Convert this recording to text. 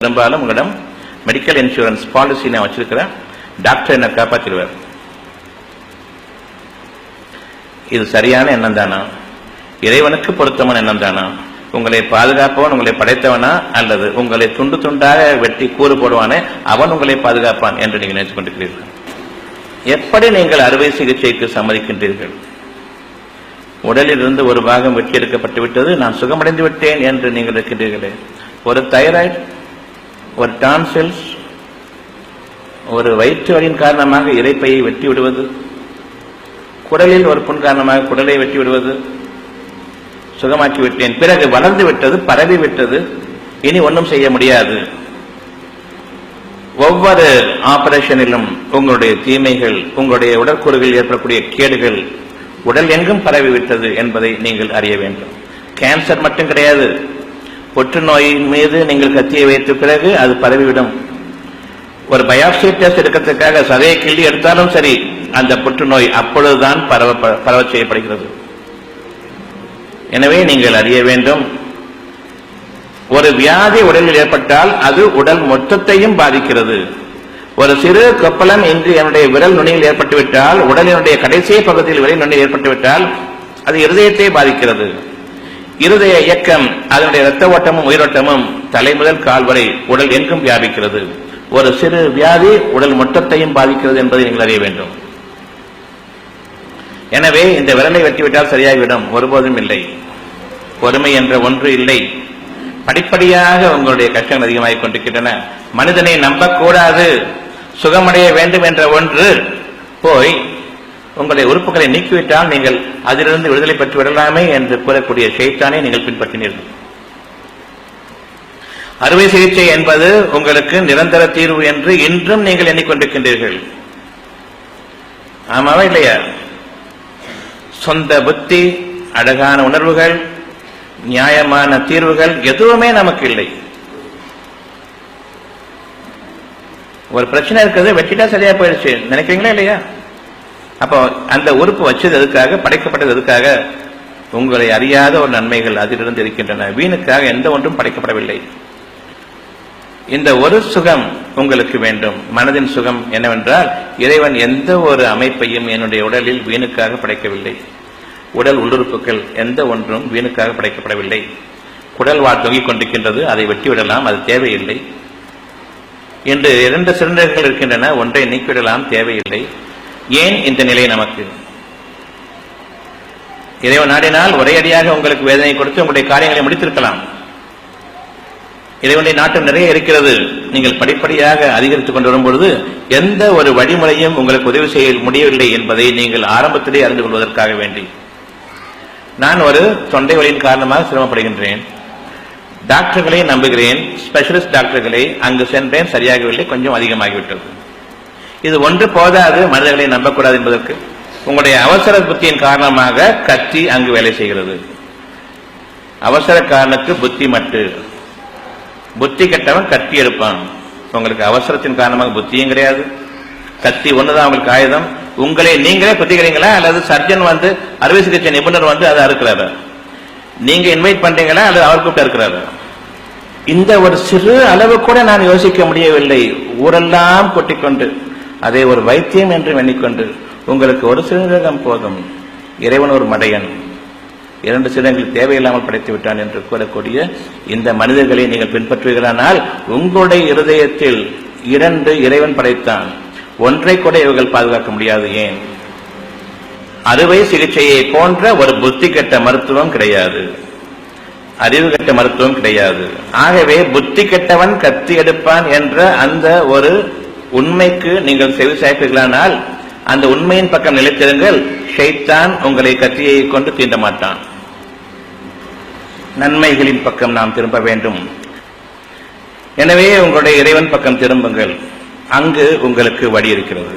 பெரும்பாலும் உங்களிடம் medical insurance policy நான் வச்சிருக்கிறேன், டாக்டர் என்ன காப்பாற்றிடுவார். இது சரியான எண்ணம் தானா? இறைவனுக்கு பொருத்தமான எண்ணம் தானா? உங்களை பாதுகாப்பவன் உங்களை படைத்தவனா, அல்லது உங்களை துண்டு துண்டாக வெட்டி கூறு போடுவானே அவன் உங்களை பாதுகாப்பான் என்று நீங்கள் நினைத்துக் கொண்டிருக்கிறீர்கள். எப்படி நீங்கள் அறுவை சிகிச்சைக்கு சம்மதிக்கின்றீர்கள்? உடலில் இருந்து ஒரு பாகம் வெட்டி எடுக்கப்பட்டு விட்டது, நான் சுகமடைந்து விட்டேன் என்று நீங்கள் இருக்கின்றீர்களே. ஒரு தைராய்டு, ஒரு டான்சில்ஸ், ஒரு வயிற்று வலியின் காரணமாக இரைப்பையை வெட்டி விடுவது, குடலில் ஒரு புண் காரணமாக குடலை வெட்டி விடுவது, சுகமாக்கி விட்டேன், பிறகு வளர்ந்து விட்டது, பரவி விட்டது, இனி ஒன்றும் செய்ய முடியாது. ஒவ்வொரு ஆபரேஷனிலும் உங்களுடைய தீமைகள், உங்களுடைய உடற்கூறுகளில் ஏற்படக்கூடிய கேடுகள் உடல் எங்கும் பரவிவிட்டது என்பதை நீங்கள் அறிய வேண்டும். கேன்சர் மட்டும் கிடையாது, புற்றுநோயின் மீது நீங்கள் கத்தியை வைத்த பிறகு அது பரவிவிடும். ஒரு பயாப்சி டெஸ்ட் எடுக்கிறதுக்காக சதையை கிள்ளி எடுத்தாலும் சரி, அந்த புற்றுநோய் அப்பொழுதுதான் பரவ செய்யப்படுகிறது. எனவே நீங்கள் அறிய வேண்டும், ஒரு வியாதி உடலில் ஏற்பட்டால் அது உடல் மொத்தத்தையும் பாதிக்கிறது. ஒரு சிறு கொப்பளம் இன்று என்னுடைய விரல் நுனியில் ஏற்பட்டுவிட்டால், உடலினுடைய கடைசி பகுதியில் விரல் நுனியில் ஏற்பட்டுவிட்டால் அது இருதயத்தை பாதிக்கிறது. இருதய இயக்கம், அதனுடைய இரத்த ஓட்டமும் உயிரோட்டமும் தலை முதல் கால் வரை உடல் எங்கும் வியாபிக்கிறது. ஒரு சிறு வியாதி உடல் மொத்தத்தையும் பாதிக்கிறது என்பதை நீங்கள் அறிய வேண்டும். எனவே இந்த விரலை வெட்டிவிட்டால் சரியாகிவிடும், ஒருபோதும் இல்லை. பொறுமை என்ற ஒன்று இல்லை. படிப்படியாக உங்களுடைய கஷ்டங்கள் அதிகமாகிக் கொண்டிருக்கின்றன. மனிதனை நம்பக்கூடாது, சுகமடைய வேண்டும் என்ற ஒன்று போய் உங்களுடைய உறுப்புகளை நீக்கிவிட்டால் நீங்கள் அதிலிருந்து விடுதலை பெற்று விடலாமே என்று கூறக்கூடிய ஷைத்தானை நீங்கள் பின்பற்றினீர்கள். அறுவை சிகிச்சை என்பது உங்களுக்கு நிரந்தர தீர்வு என்று இன்றும் நீங்கள் எண்ணிக்கொண்டிருக்கின்றீர்கள். ஆமாவா இல்லையா? சொந்த புத்தி, அழகான உணர்வுகள், நியாயமான தீர்வுகள் எதுவுமே நமக்கு இல்லை. ஒரு பிரச்சனை இருக்கிறது, வெட்டிட்டா சரியா போயிடுச்சு நினைக்கிறீங்களா இல்லையா? அப்போ அந்த உறுப்பு வச்சது எதுக்காக, படைக்கப்பட்டது எதுக்காக? உங்களை அறியாத ஒரு நன்மைகள் அதிலிருந்து இருக்கின்றன. வீணுக்காக எந்த ஒன்றும் படைக்கப்படவில்லை. இந்த ஒரு சுகம் உங்களுக்கு வேண்டும், மனதின் சுகம் என்னவென்றால், இறைவன் எந்த ஒரு அமைப்பையும் என்னுடைய உடலில் வீணுக்காக படைக்கவில்லை. உடல் உள்ளுறுப்புகள் எந்த ஒன்றும் வீணுக்காக படைக்கப்படவில்லை. குடல் தொங்கிக் கொண்டிருக்கின்றது, அதை வெட்டிவிடலாம், அது தேவையில்லை. இன்று 2 சிலிண்டர்கள் இருக்கின்றன, ஒன்றை நீக்கிவிடலாம், தேவையில்லை. ஏன் இந்த நிலை நமக்கு? இறைவன் நாடினால் ஒரே அடியாக உங்களுக்கு வேதனை கொடுத்து உங்களுடைய காரியங்களை முடித்திருக்கலாம். இறைவனுடைய நாட்டம் நிறைய இருக்கிறது. நீங்கள் படிப்படியாக அதிகரித்துக் கொண்டு வரும்பொழுது எந்த ஒரு வழிமுறையும் உங்களுக்கு உதவி செய்ய முடியவில்லை என்பதை நீங்கள் ஆரம்பத்திலே அறிந்து கொள்வதற்காக வேண்டி, நான் ஒரு தொண்டை வலியின் காரணமாக சிரமப்படுகின்றேன், டாக்டர்களை நம்புகிறேன், ஸ்பெஷலிஸ்ட் டாக்டர்களை அங்கு சென்றேன், சரியாகவில்லை, கொஞ்சம் அதிகமாகிவிட்டது. இது ஒன்று போதாது மனிதர்களை நம்பக்கூடாது என்பதற்கு. உங்களுடைய அவசர புத்தியின் காரணமாக கத்தி அங்கு வேலை செய்கிறது. அவசரக்காரனுக்கு புத்தி மட்டு, புத்தி கெட்டவன் கத்தி எடுப்பான். உங்களுக்கு அவசரத்தின் காரணமாக புத்தியும் கிடையாது, கத்தி ஒண்ணுதான் உங்களுக்கு ஆயுதம். உங்களை நீங்களே குத்திக்கிறீங்களா, அல்லது சர்ஜன் வந்து அறுவை சிகிச்சை நிபுணர் வந்து அதை அறுக்கிறாரு? நீங்க இன்வைட் பண்றீங்களா, அல்லது அவர் கூப்பிட்டு இருக்கிறாரு? இந்த ஒரு சிறு அளவு கூட நான் யோசிக்க முடியவில்லை. ஊரெல்லாம் கொட்டிக்கொண்டு அதை ஒரு வைத்தியம் என்று எண்ணிக்கொண்டு, உங்களுக்கு ஒரு சிறுநீரகம் போதும், இறைவன் ஒரு மடையன், 2 சிறுநீரகங்கள் தேவையில்லாமல் படைத்து விட்டான் என்று கூறக்கூடிய இந்த மனிதர்களை நீங்கள் பின்பற்றுவீர்களானால், உங்களுடைய இருதயத்தில் 2 இறைவன் படைத்தான், ஒன்றை கூட இவர்கள் பாதுகாக்க முடியாது. ஏன்? அறுவை சிகிச்சையை போன்ற ஒரு புத்தி கெட்ட மருத்துவம் கிடையாது, அறிவு கெட்ட மருத்துவம் கிடையாது. ஆகவே புத்தி கெட்டவன் கத்தி எடுப்பான் என்ற அந்த ஒரு உண்மைக்கு நீங்கள் செவி சாய்ப்பீர்களானால், அந்த உண்மையின் பக்கம் நிலைத்திருங்கள். ஷைத்தான் உங்களை கத்தியை கொண்டு தீண்ட மாட்டான். நன்மைகளின் பக்கம் நாம் திரும்ப வேண்டும். எனவே உங்களுடைய இறைவன் பக்கம் திரும்புங்கள், அங்கு உங்களுக்கு வழி இருக்கிறது.